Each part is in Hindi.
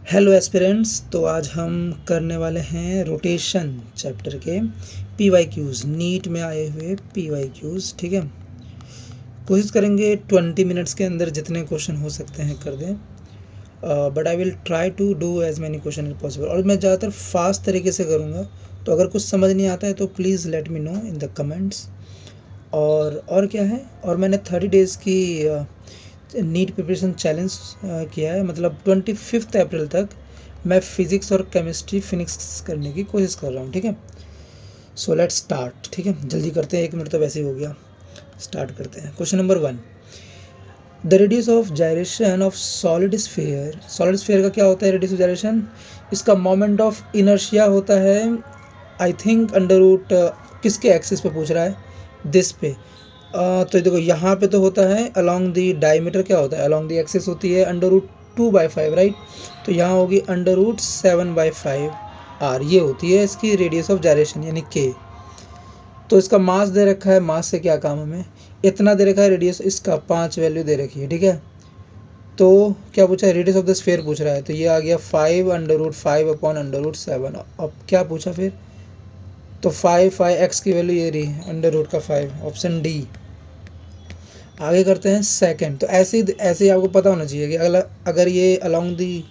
Hello aspirants. तो आज हम करने वाले हैं रोटेशन चैप्टर के PYQs, नीट में आए हुए PYQs। ठीक है, कोशिश करेंगे 20 मिनट्स के अंदर जितने क्वेश्चन हो सकते हैं कर दें, but I will try to do as many question as possible. और मैं ज़्यादातर फास्ट तरीके से करूँगा, तो अगर कुछ समझ नहीं आता है तो please let me know in the comments. और क्या है, और मैंने 30 डेज़ की नीट प्रिपरेशन चैलेंज किया है, मतलब 25 अप्रैल तक मैं फिज़िक्स और केमिस्ट्री फिनिक्स करने की कोशिश कर रहा हूँ। ठीक है, सो लेट्स स्टार्ट। ठीक है, जल्दी करते हैं, 1 मिनट तो वैसे ही हो गया। स्टार्ट करते हैं। Question number 1, the radius of gyration of solid sphere. Solid sphere का क्या होता है रेडियस ऑफ जायरेशन? इसका मोमेंट ऑफ इनर्शिया होता है आई थिंक अंडर रूट, किसके एक्सिस पे पूछ रहा है? दिस पे। तो देखो यहाँ पे तो होता है अलॉन्ग दी डायमीटर, क्या होता है अलॉन्ग दी एक्सिस होती है अंडर रूट 2/5, राइट। तो यहाँ होगी अंडर रूट 7/5 आर, ये होती है इसकी रेडियस ऑफ जायरेशन यानी के। तो इसका मास दे रखा है, मास से क्या काम हमें, इतना दे रखा है रेडियस, इसका 5 वैल्यू दे रखी है। ठीक है, तो क्या पूछा है, रेडियस ऑफ द स्फीयर पूछ रहा है, तो ये आ गया 5 under root 5 upon under root 7। अब क्या पूछा फिर, तो 5 एक्स की वैल्यू ये रही अंडर रूट का 5, ऑप्शन डी। आगे करते हैं सेकंड। तो ऐसे ही आपको पता होना चाहिए कि अगर ये अलॉन्ग दी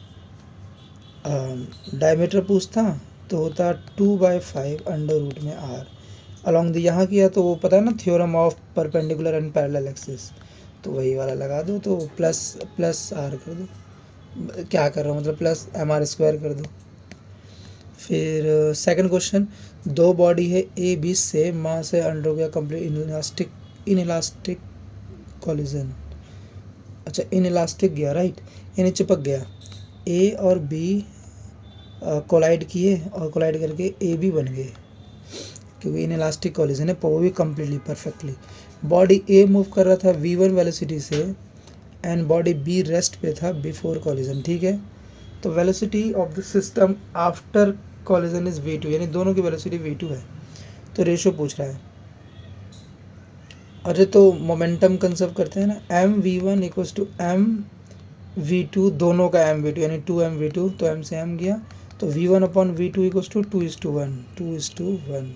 डायमीटर पूछता तो होता 2/5 अंडर रूट में आर। अलॉन्ग दी यहाँ किया तो वो पता है ना, theorem of perpendicular and parallel axis, तो वही वाला लगा दो, तो प्लस आर कर दो। क्या कर रहा हूँ, मतलब प्लस mr² कर दो। फिर सेकंड क्वेश्चन, दो बॉडी है ए बी से, मास है अंडर गया कंप्लीट इनइलास्टिक कॉलिजन। अच्छा, इनइलास्टिक गया, राइट, यानी चिपक गया। ए और बी कोलाइड किए और कोलाइड करके ए बी बन गए, क्योंकि इनइलास्टिक कॉलिजन है, वो भी कम्प्लीटली परफेक्टली। बॉडी ए मूव कर रहा था v1 वेलोसिटी से एंड बॉडी बी रेस्ट पे था बिफोर कॉलिजन। ठीक है, तो velocity of the system after collision is v2, यानी दोनों की वेलोसिटी v2 है। तो रेशो पूछ रहा है। अरे तो मोमेंटम कंसेप्ट करते हैं ना, mv1 इक्वल्स टू mv2, दोनों का mv2 यानी 2mv2, तो m से m गया, तो v1 upon v2 equals to 2:1।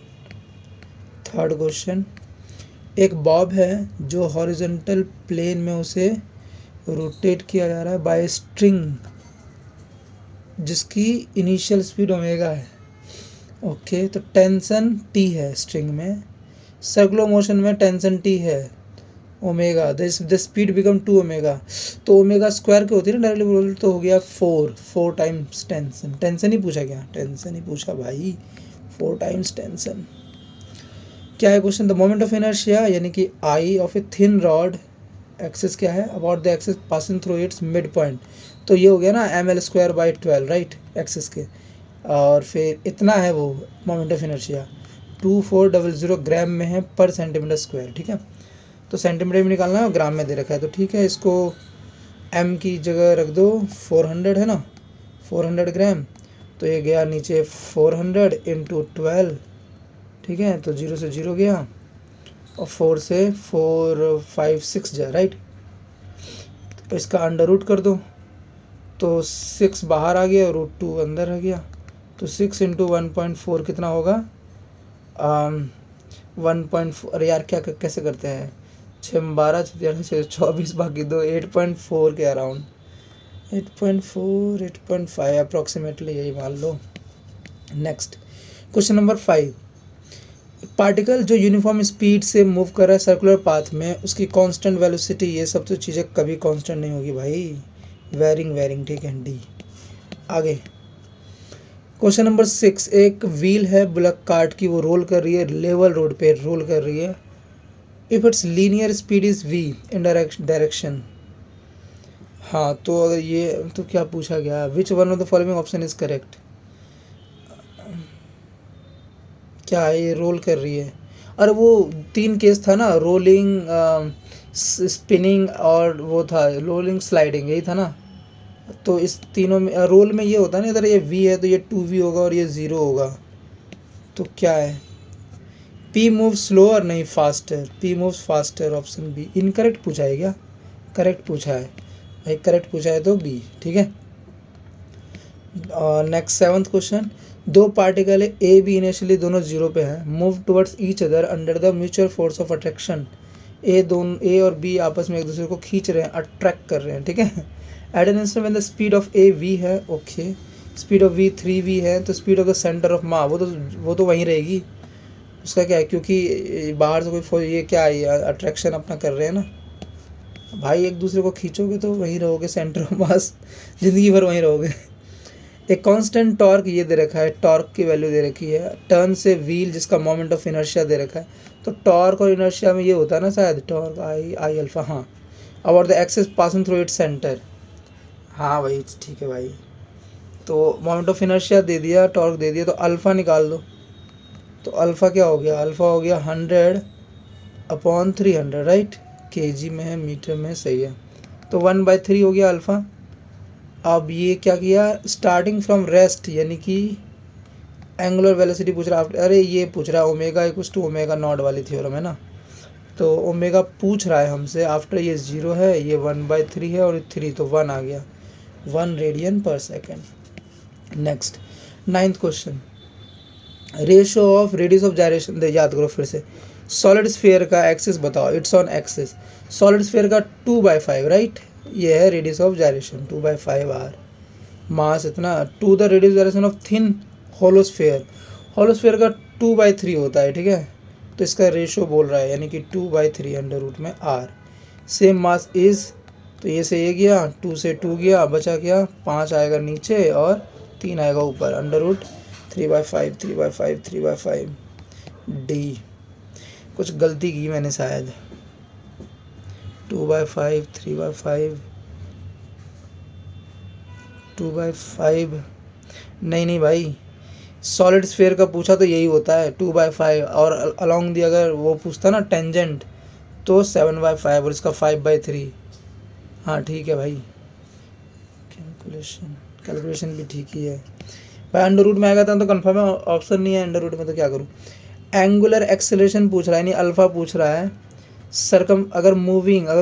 Third question, एक बॉब है जो हॉरिजॉन्टल प्लेन में उसे रोटेट किया जा रहा है बाय स्ट्रिंग जिसकी इनिशियल स्पीड ओमेगा है। ओके, तो टेंशन टी है स्ट्रिंग में, सर्कुलर मोशन में टेंशन टी है omega, the speed become 2 omega. तो ओमेगा स्क्वायर की होती है ना डायरेक्टली बोल, तो हो गया 4 टाइम्स टेंशन। टेंशन ही पूछा, क्या टेंशन ही पूछा भाई, 4 टाइम्स टेंशन। क्या है question, the moment of inertia यानी कि I of a thin rod axis क्या है, about the axis passing through its mid point. तो ये हो गया ना ml²/12, राइट, एक्सिस के। और फिर इतना है वो मोमेंट ऑफ इनर्शिया 2400 ग्राम में है पर सेंटीमीटर स्क्वायर। ठीक है, तो सेंटीमीटर में निकालना है, ग्राम में दे रखा है, तो ठीक है, इसको m की जगह रख दो, 400 है ना, 400 ग्राम। तो ये गया नीचे 400 इंटू 12, ठीक है, तो 0 से 0 गया और 4 से 4 5 6 जा, राइट। तो इसका अंडर रूट कर दो, तो 6 बाहर आ गया और √2 अंदर आ गया, तो 6 इंटू 1.4 कितना होगा, 1.4। अरे यार क्या कैसे करते हैं, 6 12 6 24 बाकी 2, 8.4 के अराउंड, 8.4 8.5 अप्रॉक्सीमेटली, यही मान लो। नेक्स्ट क्वेश्चन नंबर 5, पार्टिकल जो यूनिफॉर्म स्पीड से मूव कर रहा है सर्कुलर पाथ में, उसकी कांस्टेंट वेलोसिटी, ये सब तो चीज़ें कभी कांस्टेंट नहीं होगी भाई, वेरिंग। ठीक है, डी। आगे क्वेश्चन नंबर 6, एक व्हील है बुलक कार्ट की, वो रोल कर रही है, लेवल रोड पे रोल कर रही है। If it's linear speed is v in direction. हाँ, तो अगर ये तो क्या पूछा गया, which one of the following option is correct. क्या है, ये रोल कर रही है। अरे वो 3 केस था ना, रोलिंग, स्पिनिंग और वो था रोलिंग स्लाइडिंग, यही था ना। तो इस तीनों में रोल में ये होता है ना, इधर ये v है तो ये 2v होगा और ये 0 होगा। तो क्या है, p मूव स्लोअर नहीं faster, p moves faster, option B. Incorrect पूछा है क्या, करेक्ट पूछा है भाई, करेक्ट पूछा है तो बी। ठीक है, और नेक्स्ट सेवन्थ क्वेश्चन, दो पार्टिकल है ए बी इनिशियली दोनों जीरो पे हैं, move towards each other under the mutual force of attraction. A और बी आपस में एक दूसरे को खींच रहे हैं, अट्रैक्ट कर रहे हैं, ठीक है। At an instant when the speed of A v है, okay, speed of v 3v है, तो speed of the centre of mass वो तो वहीं रहेगी, उसका क्या है, क्योंकि बाहर से कोई ये क्या है, अट्रैक्शन अपना कर रहे हैं ना भाई, एक दूसरे को खींचोगे तो वहीं रहोगे, सेंटर ऑफ मास, ज़िंदगी भर वहीं रहोगे। एक कांस्टेंट टॉर्क ये दे रखा है, टॉर्क की वैल्यू दे रखी है, टर्न से व्हील जिसका मोमेंट ऑफ इनर्शिया दे रखा है, तो टॉर्क और इनर्शिया में ये होता है ना शायद, टॉर्क आई अल्फा, हाँ। About the axis passing through its centre, हाँ भाई ठीक है भाई, तो मोमेंट ऑफ इनर्शिया दे दिया, टॉर्क दे दिया, तो अल्फ़ा निकाल दो, तो अल्फ़ा क्या हो गया, अल्फ़ा हो गया 100/300, राइट, केजी में है, मीटर में, सही है, तो 1/3 हो गया अल्फ़ा। अब ये क्या किया, स्टार्टिंग फ्रॉम रेस्ट, यानी कि एंगुलर वेलोसिटी पूछ रहा है, अरे ये पूछ रहा है omega equals to omega not वाली थ्योरम है ना, तो ओमेगा पूछ रहा है हमसे, आफ्टर ये 0 है, ये 1/3 है और 3, तो 1 आ गया, 1 रेडियन पर सेकेंड। Next 9th question, ratio of radius of gyration, याद करो फिर से, सॉलिड स्फीयर का एक्सिस बताओ, it's on axis, solid sphere का 2/5, राइट, ये है radius of gyration 2/5 r, mass इतना, to the radius gyration of thin hollow sphere, hollow sphere का 2/3 होता है, ठीक है, तो इसका रेशो बोल रहा है, यानी कि 2/3 अंडर रूट में आर, सेम मास इज, तो ये से ये गया, 2 से 2 गया, बचा क्या, 5 आएगा नीचे और 3 आएगा ऊपर, अंडर रूट 3/5 3/5 3/5 डी, कुछ गलती की मैंने शायद, 2/5 3/5 2/5, नहीं भाई, सॉलिड स्फीयर का पूछा तो यही होता है 2/5, और अलोंग दी अगर वो पूछता ना टेंजेंट, तो 7/5, और इसका 5/3, हाँ ठीक है भाई, कैलकुलेशन भी ठीक ही है भाई, अंडर रूट में आएगा था तो कन्फर्म है, ऑप्शन नहीं है अंडर रूट में, तो क्या करूँ। एंगुलर एक्सेलरेशन पूछ रहा है, यानी अल्फा पूछ रहा है, अगर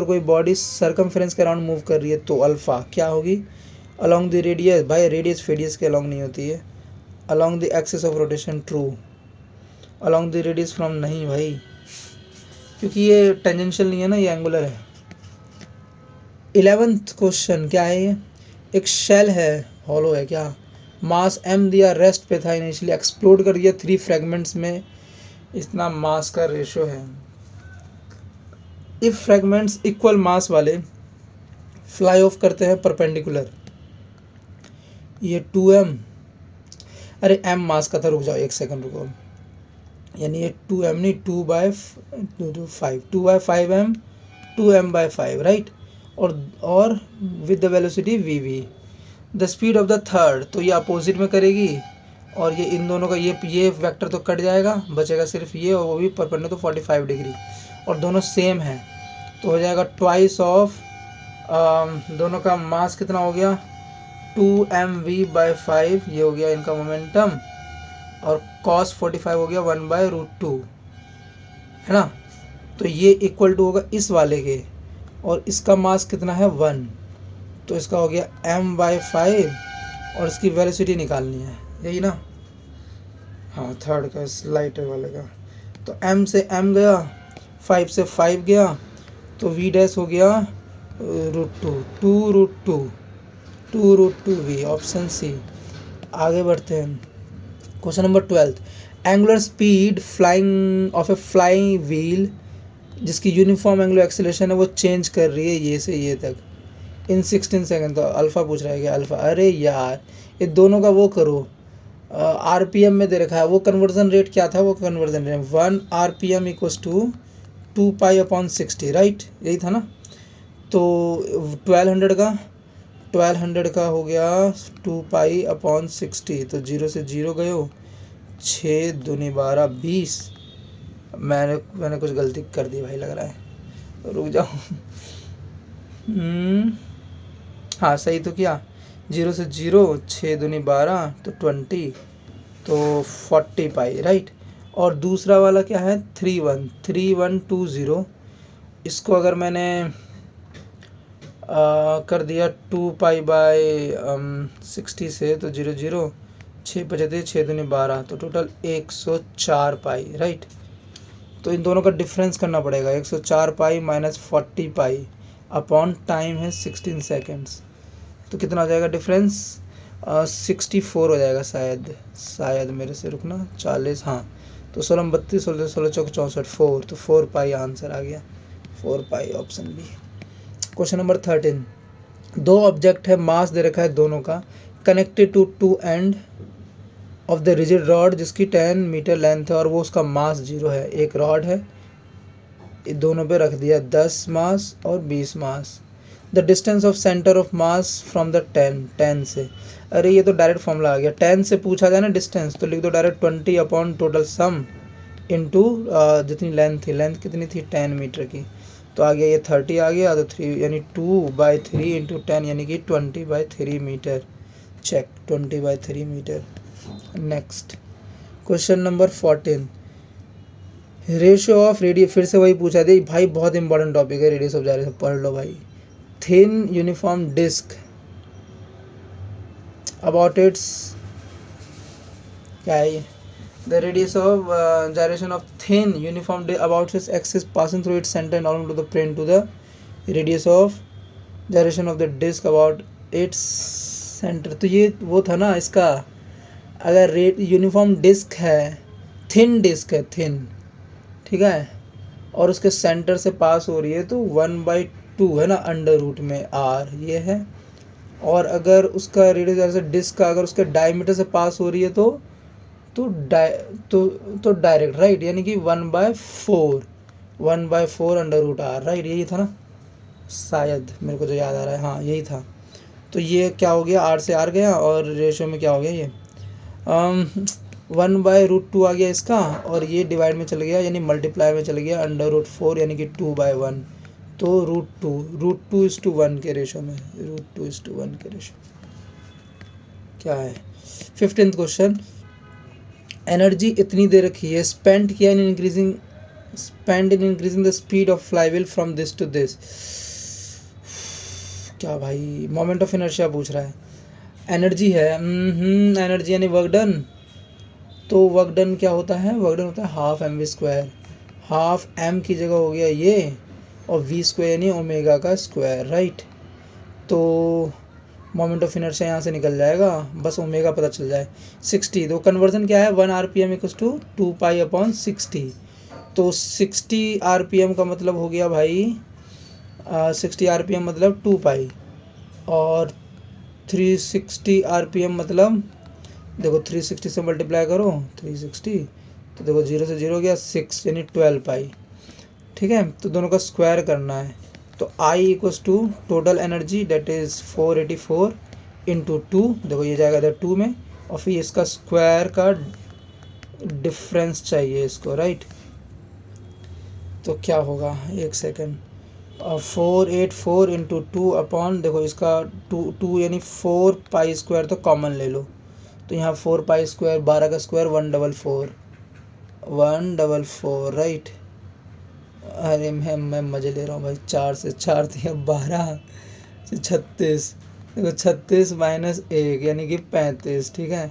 कोई बॉडी सर्कमफ्रेंस के अराउंड मूव कर रही है तो अल्फा क्या होगी, अलोंग द रेडियस, भाई रेडियस फेडियस के अलोंग नहीं होती है, along the axis of rotation true, along the radius from नहीं भाई, क्योंकि ये टेंजेंशियल नहीं है ना, ये एंगुलर है। 11th क्वेश्चन क्या है ये, एक शेल है, हॉलो है क्या, मास m दिया, रेस्ट पे था इनिशियली, एक्सप्लोड कर दिया 3 फ्रेगमेंट्स में, इतना मास का रेशो है। इफ फ्रेगमेंट्स इक्वल मास वाले फ्लाई ऑफ करते हैं परपेंडिकुलर, ये 2m, अरे m मास का था, रुक जाओ एक सेकंड रुको, यानी ये 2m नहीं, 2/5m 2m/5, राइट, और with the velocity vv, the speed of the third, तो ये अपोजिट में करेगी, और ये इन दोनों का ये वेक्टर तो कट जाएगा, बचेगा सिर्फ ये, और वो भी परपेंडिकुलर तो 45 डिग्री, और दोनों सेम है, तो हो जाएगा ट्वाइस ऑफ, दोनों का मास कितना हो गया, 2mv/5, ये हो गया इनका मोमेंटम, और cos 45 हो गया 1/√2, है ना, तो ये इक्वल टू होगा इस वाले के, और इसका मास कितना है 1, तो इसका हो गया m/5, और इसकी वेलोसिटी निकालनी है, यही ना, हाँ थर्ड का, इस लाइटर वाले का, तो m से m गया, 5 से 5 गया, तो v डैश हो गया √2 ऑप्शन सी। आगे बढ़ते हैं, question number 12, angular speed flying of A flying wheel जिसकी यूनिफॉर्म एंगुलर एक्सेलरेशन है वो चेंज कर रही है ये से ये तक इन 16 सेकेंड, तो अल्फ़ा पूछ रहा है क्या, अल्फ़ा, अरे यार ये दोनों का वो करो, आरपीएम में दे रखा है, वो कन्वर्जन रेट क्या था, वो conversion rate 1 RPM equals to 2π/60, right, यही था ना, तो 1200 का हो गया 2π/60, तो 0 से 0 गए हो, 6 दूनी 12 20, मैंने कुछ गलती कर दी भाई लग रहा है, तो रुक जाओ, हाँ सही तो क्या, 0 से 0, 6 दूनी 12, तो 20, तो 40π, राइट, और दूसरा वाला क्या है 3120, इसको अगर मैंने कर दिया 2 पाई/60 से, तो 0 0 6 बचे 6 दूनी 12, तो टोटल 104 पाई, राइट। तो इन दोनों का डिफरेंस करना पड़ेगा, 104 pi minus 40 pi upon time है 16 सेकेंड्स, तो कितना हो जाएगा डिफरेंस? 64 हो जाएगा शायद मेरे से, रुकना 40, हाँ। तो 16 32 16 16 चौक 64, 4, तो 4 पाई आंसर आ गया, 4 पाई ऑप्शन बी। क्वेश्चन नंबर 13, दो ऑब्जेक्ट है, मास दे रखा है दोनों का, connected to two end of the rigid rod जिसकी 10 मीटर लेंथ है और वो उसका मास 0 है। एक रॉड है, दोनों पे रख दिया 10 मास और 20 mass. The distance of centre of mass from the 10 से, अरे ये तो डायरेक्ट फॉर्मूला आ गया, 10 से पूछा जाए ना डिस्टेंस तो लिख दो direct 20 upon total sum into जितनी लेंथ थी, लेंथ कितनी थी 10 मीटर की, तो आ गया ये 30 आ गया, तो 3 यानी 2/3 इंटू 10 यानी कि 20/3 metre. Check 20/3 metre. Next question number 14, ratio of radius, फिर से वही पूछा दे भाई, बहुत इंपॉर्टेंट टॉपिक है रेडियस ऑफ जायरेशन, पढ़ लो भाई। Thin uniform disc about its क्या है, the radius of gyration of thin uniform about its axis passing through its center and along to the plane to the radius of gyration of the disk about its center। तो ये वो था ना इसका, अगर यूनिफॉर्म डिस्क है, थिन डिस्क है, थिन, ठीक है, और उसके सेंटर से पास हो रही है तो 1/2 है ना, अंडर रूट में r ये है, और अगर उसका रेडियस जैसे डिस्क का अगर उसके डायमीटर से पास हो रही है तो डायरेक्ट, राइट, यानी कि 1/4 अंडर रूट r, राइट, यही था ना शायद, मेरे को जो याद आ रहा है, हाँ यही था। तो ये क्या हो गया, r से r गया और रेशो में क्या हो गया, ये 1/√2 आ गया इसका, और ये डिवाइड में चल गया यानी मल्टीप्लाई में चल गया अंडर रूट 4 यानी कि 2/1, तो √2 के रेशो में, √2 के रेशो क्या है। 15th क्वेश्चन, एनर्जी इतनी दे रखी है, spend in increasing the speed of flywheel from this to this, क्या भाई, मोमेंट ऑफ इनर्शिया पूछ रहा है, एनर्जी है, एनर्जी यानी वर्क डन, तो वर्क डन क्या होता है, वर्क डन होता है हाफ mv², हाफ m की जगह हो गया ये, और v² यानी ओमेगा का स्क्वायर, राइट। तो मोमेंट ऑफ इनर्शिया यहाँ से निकल जाएगा, बस ओमेगा पता चल जाए। 60, तो कन्वर्जन क्या है, 1 RPM = 2 पाई/60, तो 60 RPM का मतलब हो गया भाई 60 RPM मतलब 2 पाई, और 360 RPM मतलब देखो 360 से मल्टीप्लाई करो 360, तो देखो 0 से 0 गया 6 यानी 12 पाई, ठीक है। तो दोनों का स्क्वायर करना है, तो I = total energy that is 484 into 2, देखो ये जाएगा इधर 2 में, और फिर इसका स्क्वायर का डिफरेंस चाहिए इसको, राइट। तो क्या होगा, एक सेकेंड, 484 इंटू 2 अपॉन, देखो इसका 2 यानी 4 पाई² तो कॉमन ले लो, तो यहाँ 4 पाई², 12 का स्क्वायर 144, राइट। अरे मैं मज़े ले रहा हूँ भाई, 4 से 4 दिया 12 से 36, देखो 36 माइनस 1 यानी कि 35, ठीक है।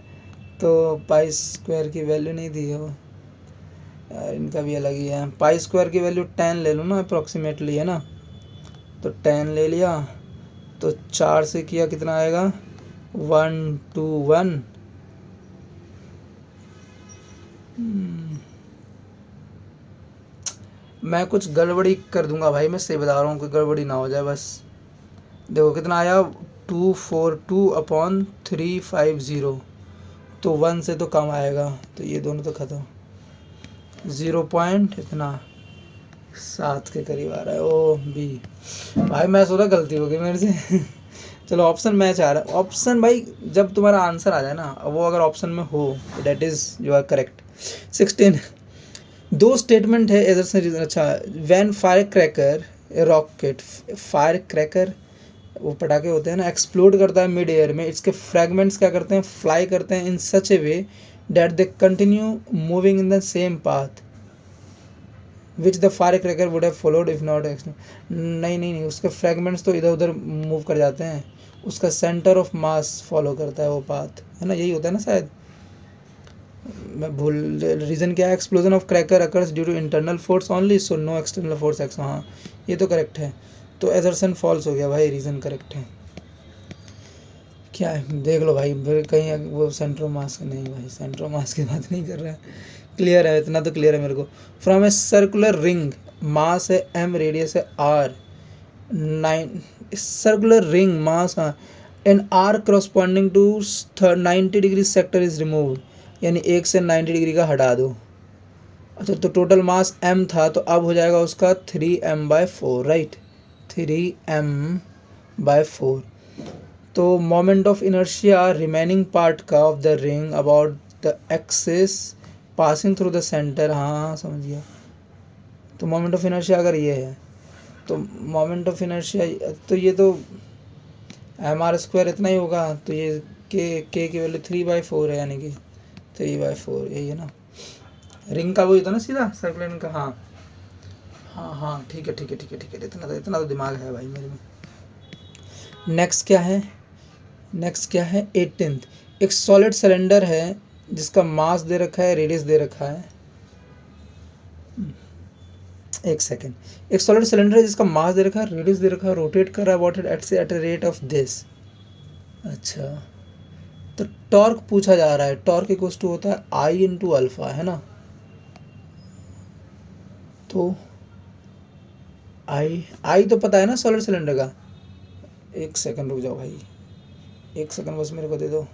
तो पाई² की वैल्यू नहीं दी है वो यार, इनका भी अलग ही है। पाई² की वैल्यू 10 ले लो ना अप्रॉक्सीमेटली, है ना, तो 10 ले लिया, तो 4 से किया कितना आएगा 121, मैं कुछ गड़बड़ी कर दूंगा भाई, मैं सही बता रहा हूँ, कोई गड़बड़ी ना हो जाए बस। देखो कितना आया 242/350, तो 1 से तो कम आएगा, तो ये दोनों तो ख़त्म, 0 पॉइंट इतना 7 के करीब आ रहा है। ओ बी भाई, मैं सोचा गलती हो गई मेरे से चलो ऑप्शन मैं चाह रहा, ऑप्शन भाई जब तुम्हारा आंसर आ जाए ना, वो अगर ऑप्शन में हो तो that is you are correct. 16, दो स्टेटमेंट है इधर से, अच्छा, when fire cracker rocket, fire cracker वो पटाखे होते हैं ना, एक्सप्लोड करता है मिड एयर में, इसके फ्रैगमेंट्स क्या करते हैं, फ्लाई करते हैं in such a way that they continue moving in the same path, which the fire cracker would have followed if not नहीं, उसके फ्रेगमेंट्स तो इधर उधर मूव कर जाते हैं, उसका सेंटर ऑफ मास फॉलो करता है वो पाथ, है ना, यही होता है ना शायद, मैं भूल। रीज़न क्या है, explosion of cracker occurs due to internal force only, so no external force X, हाँ ये तो करेक्ट है, तो एजर्सन फॉल्स हो गया भाई, रीज़न करेक्ट है। क्या है देख लो भाई, फिर कहीं वो सेंट्रो मास नहीं भाई, सेंट्रो मास की बात नहीं कर रहा है, क्लियर है, इतना तो क्लियर है मेरे को। From a circular ring, mass है m, रेडियस है r, 9 circular ring mass, an r corresponding to 90 degree sector is remove, यानी 1 से 90 डिग्री का हटा दो। अच्छा, तो टोटल मास m था, तो अब हो जाएगा उसका 3m/4, राइट, 3m/4। तो moment of inertia remaining part का of the ring about the axis passing through the centre, हाँ समझ गया। तो मोमेंट ऑफ इनर्शिया अगर ये है, तो मोमेंट ऑफ इनर्शिया, तो ये तो mr² इतना ही होगा, तो ये k की वैल्यू 3/4 है, यानी कि 3/4 यही है ना, रिंग का वही था ना सीधा सर्कुलर रिंग का, हाँ हाँ हाँ ठीक है, इतना तो दिमाग है भाई मेरे में। नेक्स्ट क्या है 18th, एक सॉलिड सिलेंडर है जिसका मास दे रखा है, रेडियस दे रखा है, एक सेकेंड, एक सॉलिड सिलेंडर है जिसका मास दे रखा है, रेडियस दे रखा है, रोटेट कर रहा है about at a rate of this. अच्छा, तो टॉर्क पूछा जा रहा है, टॉर्क इक्वल्स टू होता है आई इंटू अल्फा, है ना, तो आई तो पता है ना सॉलिड सिलेंडर का, एक सेकंड रुक जाओ भाई, एक सेकंड बस मेरे को दे दो।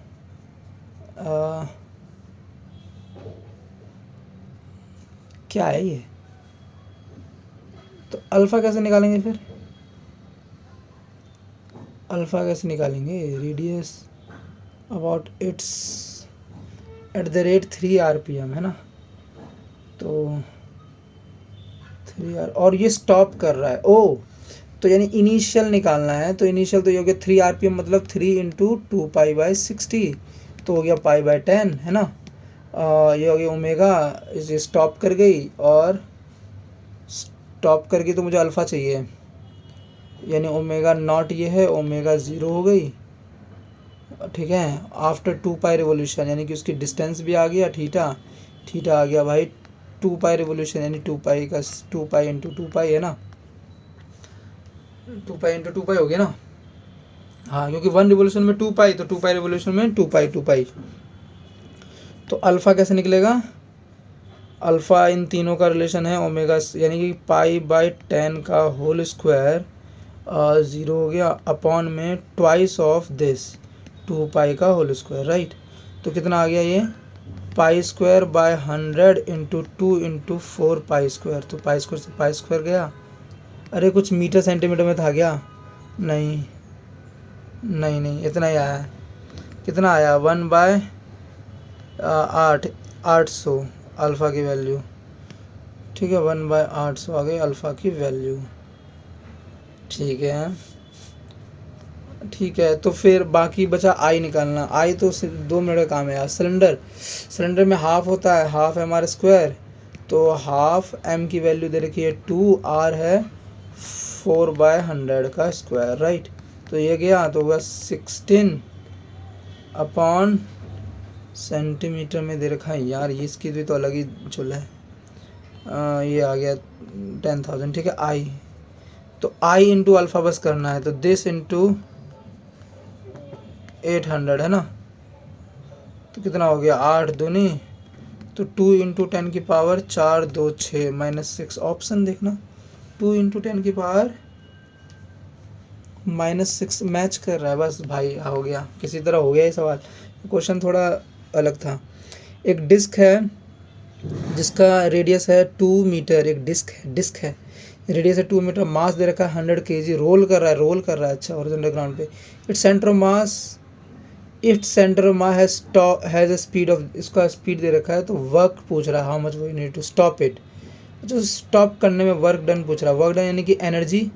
क्या है ये, तो अल्फ़ा कैसे निकालेंगे फिर, अल्फ़ा कैसे निकालेंगे, radius about it's at the rate 3 RPM, है ना, तो 3 और ये स्टॉप कर रहा है, ओ तो यानी इनिशियल निकालना है, तो इनिशियल तो ये हो गया 3 RPM, मतलब 3 इंटू 2π/60, तो हो गया π/10, है ना, ये हो गया ओमेगा, इसे स्टॉप कर गई, और स्टॉप कर गई तो मुझे अल्फ़ा चाहिए, यानी ओमेगा नॉट ये है, ओमेगा 0 हो गई, ठीक है, आफ्टर 2π रिवोल्यूशन, यानी कि उसकी डिस्टेंस भी आ गया, थीटा आ गया भाई 2π रिवोल्यूशन, यानी 2π का 2π इंटू 2π है ना, 2π इंटू 2π हो गया ना, हाँ क्योंकि 1 रिवोल्यूशन में 2π, तो 2π रिवोल्यूशन में 2π, तो अल्फ़ा कैसे निकलेगा, अल्फ़ा इन तीनों का रिलेशन है ओमेगा, यानी कि π/10 का होल स्क्वायर 0 हो गया, अपॉन में ट्वाइस ऑफ दिस 2π का होल स्क्वायर, राइट, तो कितना आ गया ये π²/100 इंटू 2 इंटू 4π², तो π² से π² गया, अरे कुछ मीटर सेंटीमीटर में था क्या, नहीं इतना ही आया, कितना आया 1/800 अल्फ़ा की वैल्यू, ठीक है 1/800 आ गई अल्फ़ा की वैल्यू, ठीक है, तो फिर बाकी बचा आई निकालना, आई तो सिर्फ 2 मिनट का काम है यार। सिलेंडर में हाफ होता है, हाफ mr², तो हाफ m की वैल्यू दे रखी है 2, r है 4/100 का स्क्वायर, राइट, तो ये गया तो होगा 16 अपॉन सेंटीमीटर में दे रखा है यार, ये इसकी भी तो अलग ही चुल है, ये आ गया 10,000, ठीक है, आई, तो आई इंटू अल्फ़ा बस करना है, तो दिस इंटू 800 है ना, तो कितना हो गया 8 दूनी, तो 2 इंटू 10 की पावर 4 2 6 -6, ऑप्शन देखना 2 इंटू 10 की पावर -6 मैच कर रहा है, बस भाई हो गया, किसी तरह हो गया ये सवाल, क्वेश्चन थोड़ा अलग था। एक डिस्क है जिसका रेडियस है 2 मीटर, एक डिस्क है रेडियस है 2 मीटर, मास दे रखा है 100 kg, रोल कर रहा है, अच्छा हॉरिजॉन्टल ग्राउंड पे, its centre of mass has a speed of, इसका स्पीड दे रखा है, तो वर्क पूछ रहा है how much we need to stop it, जो स्टॉप करने में वर्क डन पूछ रहा है, वर्क डन यानी कि एनर्जी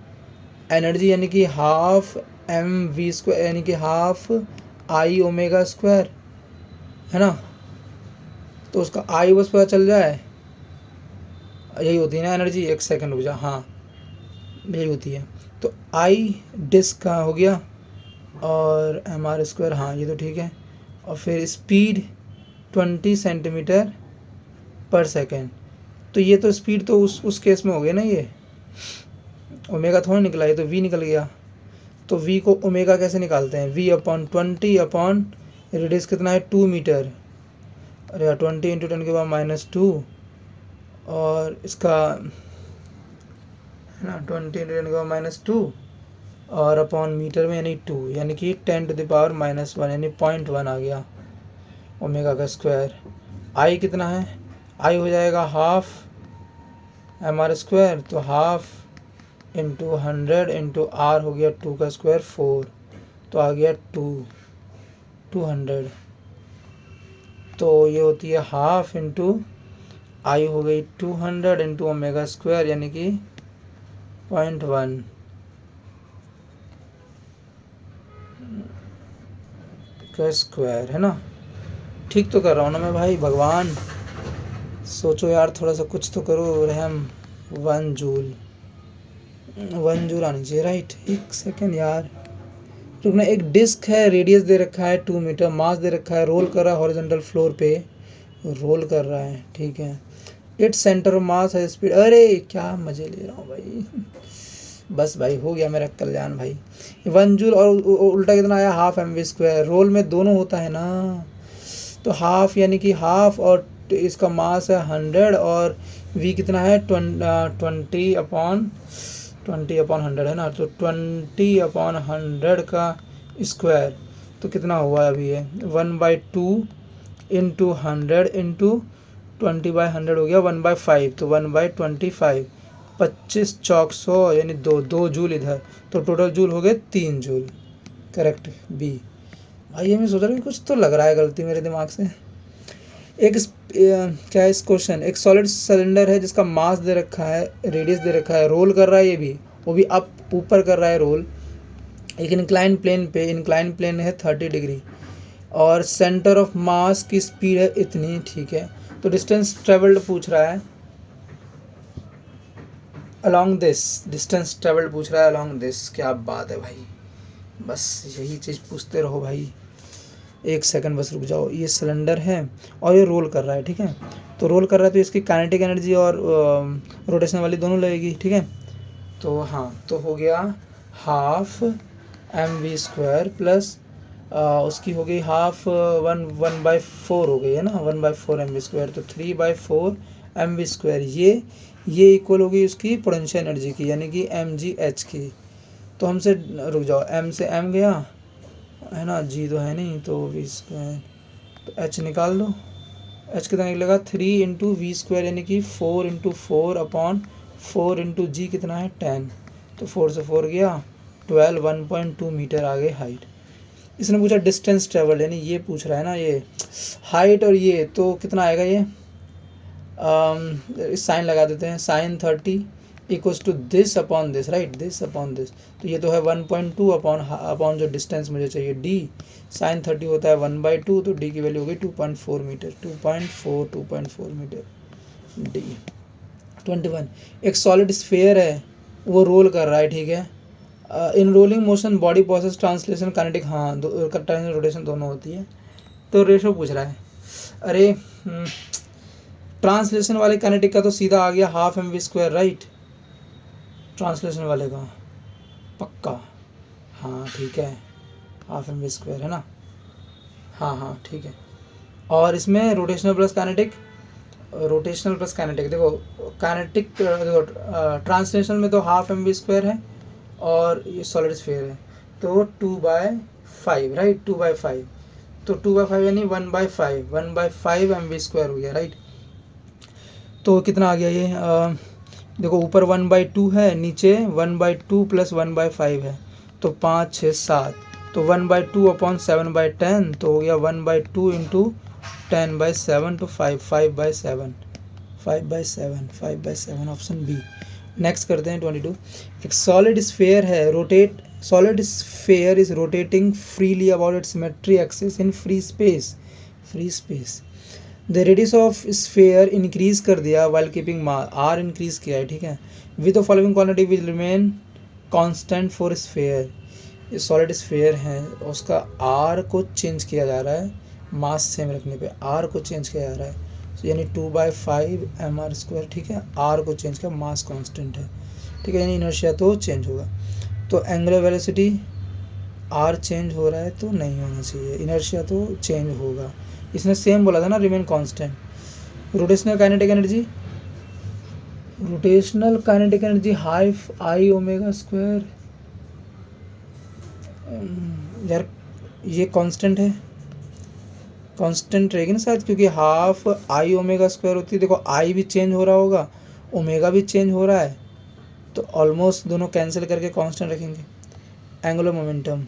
यानी कि हाफ mv², यानी कि हाफ आई ओमेगा स्क्वायर, है ना, तो उसका आई बस पता चल जाए, यही होती है ना एनर्जी, एक सेकंड रुक जा, हाँ यही होती है। तो आई डिस्क का हो गया और एम आर स्क्वायर, हाँ ये तो ठीक है। और फिर स्पीड 20 सेंटीमीटर पर सेकेंड, तो ये तो स्पीड तो उस केस में हो गया ना, ये ओमेगा थोड़ा निकला, ये तो वी निकल गया। तो वी को ओमेगा कैसे निकालते हैं, वी अपॉन 20 अपॉन रेडियस कितना है 2 मीटर, अरे यार 20 इंटू 10 के बाद -2, और इसका है ना 20 इंटू 10 के बाद -2 और अपॉन मीटर में यानी 2, यानी कि 10⁻⁻1 यानी 0.1 आ गया ओमेगा का स्क्वायर। आई कितना है, आई हो जाएगा हाफ एम आर स्क्वायर, तो हाफ इंटू 100 इंटू आर हो गया 2 का स्क्वायर 4, तो आ गया 200। तो ये होती है हाफ इंटू आई हो गई 200 इंटू ओमेगा स्क्वायर यानी कि 0.1 का स्क्वायर, है ना। ठीक तो कर रहा हूँ ना मैं भाई, भगवान सोचो यार, थोड़ा सा कुछ तो करो रहम। 1 जूल आनी चाहिए, राइट। एक सेकेंड यार रुकना। एक डिस्क है, रेडियस दे रखा है 2 मीटर, मास दे रखा है, रोल कर रहा है हॉरिजॉन्टल फ्लोर पे, रोल कर रहा है, ठीक है। इट्स सेंटर ऑफ मास है स्पीड, अरे क्या मजे ले रहा हूँ भाई, बस भाई हो गया मेरा कल्याण भाई। 1 जूल और उल्टा कितना आया, half M V square, roll में दोनों होता है ना, तो हाफ यानी कि हाफ, और इसका मास है 100 और वी कितना है 20 अपॉन 100 है ना, तो 20/100 का स्क्वायर, तो कितना हुआ अभी है 1/2 इंटू 100 इंटू 20/100 हो गया 1/5, तो 1/25, 25 चौक 100 यानी 2 जूल इधर, तो टोटल जूल हो गए 3 जूल, करेक्ट बी। भाई ये मैं सोच रहा हूँ कुछ तो लग रहा है गलती मेरे दिमाग से। एक क्या है इस क्वेश्चन, एक सॉलिड सिलेंडर है जिसका मास दे रखा है, रेडियस दे रखा है, रोल कर रहा है, ये भी वो भी अप ऊपर कर रहा है रोल, एक इंक्लाइन प्लेन पे, इंक्लाइन प्लेन है 30 डिग्री, और सेंटर ऑफ मास की स्पीड है इतनी, ठीक है। तो डिस्टेंस ट्रेवल्ड पूछ रहा है अलॉन्ग दिस, डिस्टेंस ट्रेवल्ड पूछ रहा है अलॉन्ग दिस, क्या बात है भाई, बस यही चीज़ पूछते रहो भाई। एक सेकंड बस रुक जाओ, ये सिलेंडर है और ये रोल कर रहा है, ठीक है। तो रोल कर रहा है तो इसकी काइनेटिक एनर्जी और रोटेशन वाली दोनों लगेगी, ठीक है। तो हाँ, तो हो गया half M V square plus उसकी हो गई हाफ 1/4 हो गई है ना, 1/4 एम वी स्क्वायर, तो 3/4 एम वी स्क्वायर, ये इक्वल हो गई उसकी पोटेंशियल एनर्जी की, यानी कि एम जी एच की। तो हमसे रुक जाओ, एम से एम गया है ना, जी तो है नहीं, तो वी स्क्वायर, तो एच निकाल दो, एच कितना निकलेगा 3 इंटू वी स्क्वायर यानी कि 4 इंटू 4 अपॉन 4 इंटू जी कितना है 10, तो 4 से 4 गया 12, 1.2 मीटर आगे हाइट। इसने पूछा डिस्टेंस ट्रेवल, यानी ये पूछ रहा है ना, ये हाइट और ये, तो कितना आएगा ये, साइन लगा देते हैं, sine 30 equals to this upon this, right, this upon this, तो ये तो है 1.2 अपॉन जो डिस्टेंस मुझे चाहिए डी, साइन 30 होता है 1/2, तो डी की वैल्यू हो गई 2.4 मीटर, 2.4 मीटर डी। 21, एक सॉलिड स्फीयर है, वो रोल कर रहा है, ठीक है। In rolling motion body process translation kinetic, हाँ रोटेशन दोनों होती है। तो रेशो पूछ रहा है, अरे ट्रांसलेशन वाले काइनेटिक का तो सीधा आ गया half M V square, right, translation वाले का पक्का, हाँ ठीक है, हाफ एम वी स्क्वायर है ना, हाँ ठीक है। और इसमें रोटेशनल प्लस काइनेटिक, देखो काइनेटिक, देखो ट्रांसलेशन में तो हाफ एम वी स्क्वायर है और ये सॉलिड स्फीयर है, तो 2/5, राइट, 2/5, तो 2/5 यानी 1/5 एम वी स्क्वायर हो गया, राइट। तो कितना आ गया ये, देखो ऊपर 1/2 है, नीचे 1/2 प्लस 1/5 है, तो 5, 6, 7, तो 1/2 अपॉन 7/10, तो हो गया 1/2 इंटू 10/7, तो 5/7 ऑप्शन बी। नेक्स्ट करते हैं 22। एक सॉलिड स्फीयर है, solid sphere is rotating freely about its symmetry axis in free space. The radius of sphere increase कर दिया while keeping mass, R increase किया है, ठीक है। With the following quantity will remain constant for sphere, ये सॉलिड स्फेयर है उसका आर को चेंज किया जा रहा है, मास सेम रखने पे आर को चेंज किया जा रहा है, तो यानी 2/5 mr², ठीक है। आर को चेंज किया, मास कांस्टेंट है, ठीक है, यानी इनर्शिया तो चेंज होगा। तो एंगुलर वेलोसिटी आर चेंज हो रहा है तो नहीं होना चाहिए, इनर्शिया तो चेंज होगा, इसने सेम बोला था ना, remain constant. Rotational kinetic energy, rotational kinetic energy half I omega square, यार ये कांस्टेंट है, कांस्टेंट रहेगी ना शायद, क्योंकि हाफ आई ओमेगा स्क्वायर होती है। देखो आई भी चेंज हो रहा होगा, ओमेगा भी चेंज हो रहा है, तो ऑलमोस्ट दोनों कैंसिल करके कांस्टेंट रखेंगे। Angular momentum,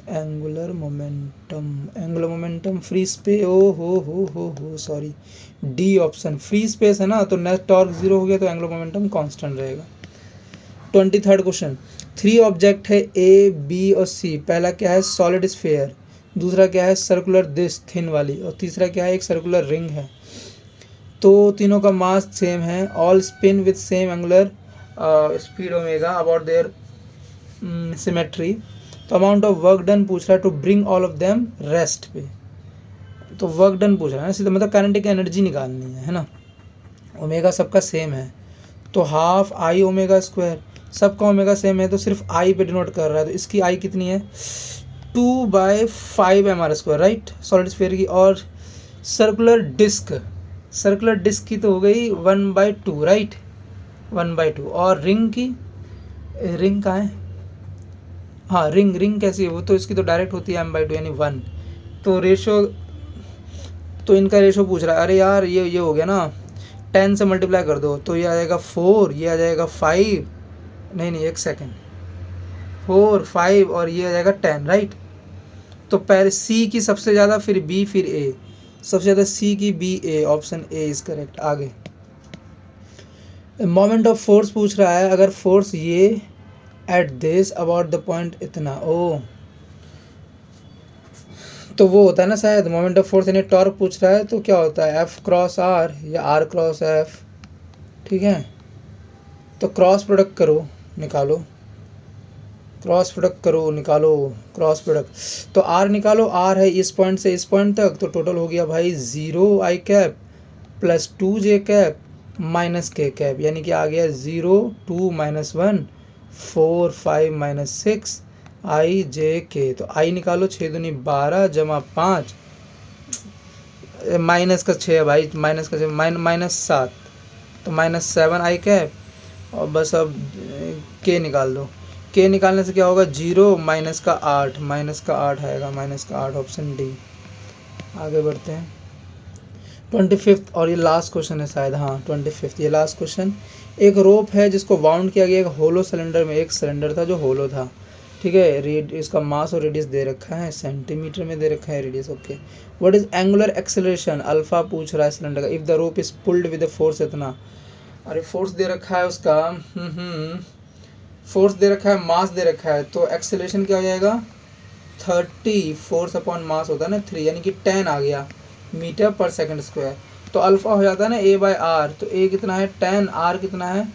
angular momentum, angular momentum free space, ओ हो sorry, D option, free space है ना, तो नेट टॉर्क 0 हो गया, तो एंगुलर मोमेंटम कांस्टेंट रहेगा। 23rd क्वेश्चन, 3 ऑब्जेक्ट है ए बी और सी, पहला क्या है सॉलिड स्फेयर, दूसरा क्या है सर्कुलर डिस्क थिन वाली, और तीसरा क्या है एक सर्कुलर रिंग है। तो तीनों का मास सेम है, all spin with same angular speed omega about their symmetry. तो अमाउंट ऑफ वर्क डन पूछ रहा है to bring all of them rest पे, तो वर्क डन पूछ रहा है सीधा, मतलब काइनेटिक एनर्जी निकालनी है ना। ओमेगा सबका सेम है, तो हाफ आई ओमेगा स्क्वायर, सबका ओमेगा सेम है, तो सिर्फ आई पे डिनोट कर रहा है, तो इसकी आई कितनी है 2/5 mr², राइट, सॉलिड स्फीयर की। और सर्कुलर डिस्क, सर्कुलर डिस्क की तो हो गई 1/2, राइट, 1/2। और रिंग की, रिंग कहाँ है, हाँ रिंग कैसी है, वो तो इसकी तो डायरेक्ट होती है m/2 यानी 1। तो रेशो, तो इनका रेशो पूछ रहा है, अरे यार ये हो गया ना, 10 से मल्टीप्लाई कर दो, तो ये आ जाएगा 4, ये आ जाएगा 5, नहीं एक सेकेंड, 4 5 और ये आ जाएगा 10, राइट। तो पहले सी की सबसे ज़्यादा, फिर बी, फिर ए, सबसे ज़्यादा सी की, B, A, option A is correct. आगे मोमेंट ऑफ फोर्स पूछ रहा है, अगर फोर्स ये at this about the point इतना, ओ तो वो होता है ना शायद मोमेंट ऑफ फोर्स, यानी टॉर्क पूछ रहा है, तो क्या होता है F क्रॉस आर या R क्रॉस F, ठीक है। तो क्रॉस प्रोडक्ट करो, निकालो, क्रॉस प्रोडक्ट करो, निकालो क्रॉस प्रोडक्ट, तो आर निकालो, आर है इस पॉइंट से इस पॉइंट तक, तो टोटल हो गया भाई 0 आई कैप प्लस 2 जे कैप माइनस के कैप, यानी कि आ गया 0 2 -1 4 5 -6 आई जे के। तो आई निकालो, 6 दूनी 12 जमा 5 माइनस का 6 है भाई, माइनस का 6 -7, तो -7 आई कैप, और बस अब के निकाल दो, के निकालने से क्या होगा 0 माइनस का 8, आएगा -8, ऑप्शन डी। आगे बढ़ते हैं 25th, और ये लास्ट क्वेश्चन है शायद, हाँ 25th ये लास्ट क्वेश्चन। एक रोप है जिसको वाउंड किया गया एक होलो सिलेंडर में, एक सिलेंडर था जो होलो था, ठीक है। इसका मास और रेडियस दे रखा है, सेंटीमीटर में दे रखा है radius, okay. What is angular acceleration, alpha पूछ रहा है सिलेंडर का, if the rope is pulled with force इतना, अरे फोर्स दे रखा है उसका, फोर्स दे रखा है, मास दे रखा है, तो एक्सेलरेशन क्या हो जाएगा 30, फोर्स अपॉन मास होता है ना 3, यानी कि 10 आ गया मीटर पर सेकंड स्क्वायर। तो अल्फा हो जाता है ना A/R, तो A कितना है 10, R कितना है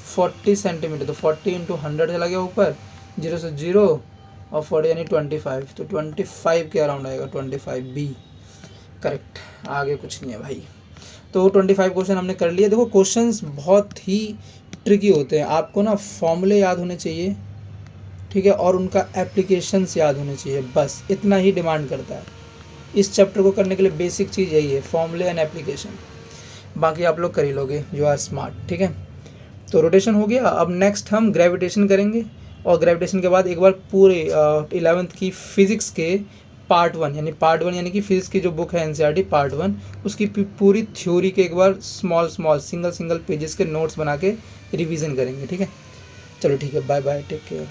40 सेंटीमीटर, तो 40 × 100 चला गया ऊपर, 0 से 0 और 40 यानी 25, तो 25 के अराउंड आएगा, 25 बी करेक्ट। आगे कुछ नहीं है भाई। तो 25 क्वेश्चन हमने कर लिए। देखो क्वेश्चंस बहुत ही ट्रिकी होते हैं, आपको ना फॉर्मूले याद होने चाहिए, ठीक है, और उनका एप्लीकेशंस याद होने चाहिए, बस इतना ही डिमांड करता है। इस चैप्टर को करने के लिए बेसिक चीज़ यही है, फॉर्मूले एंड एप्लीकेशन, बाकी आप लोग कर ही लोगे, यू आर स्मार्ट, ठीक है। तो रोटेशन हो गया, अब नेक्स्ट हम ग्रेविटेशन करेंगे, और ग्रेविटेशन के बाद एक बार पूरे 11th की फिज़िक्स के पार्ट 1 यानी कि फिज़िक्स की जो बुक है NCERT पार्ट 1, उसकी पूरी थ्योरी के एक बार स्मॉल सिंगल पेजेस के नोट्स बना के रिवीजन करेंगे, ठीक है। चलो ठीक है, बाय बाय, टेक केयर।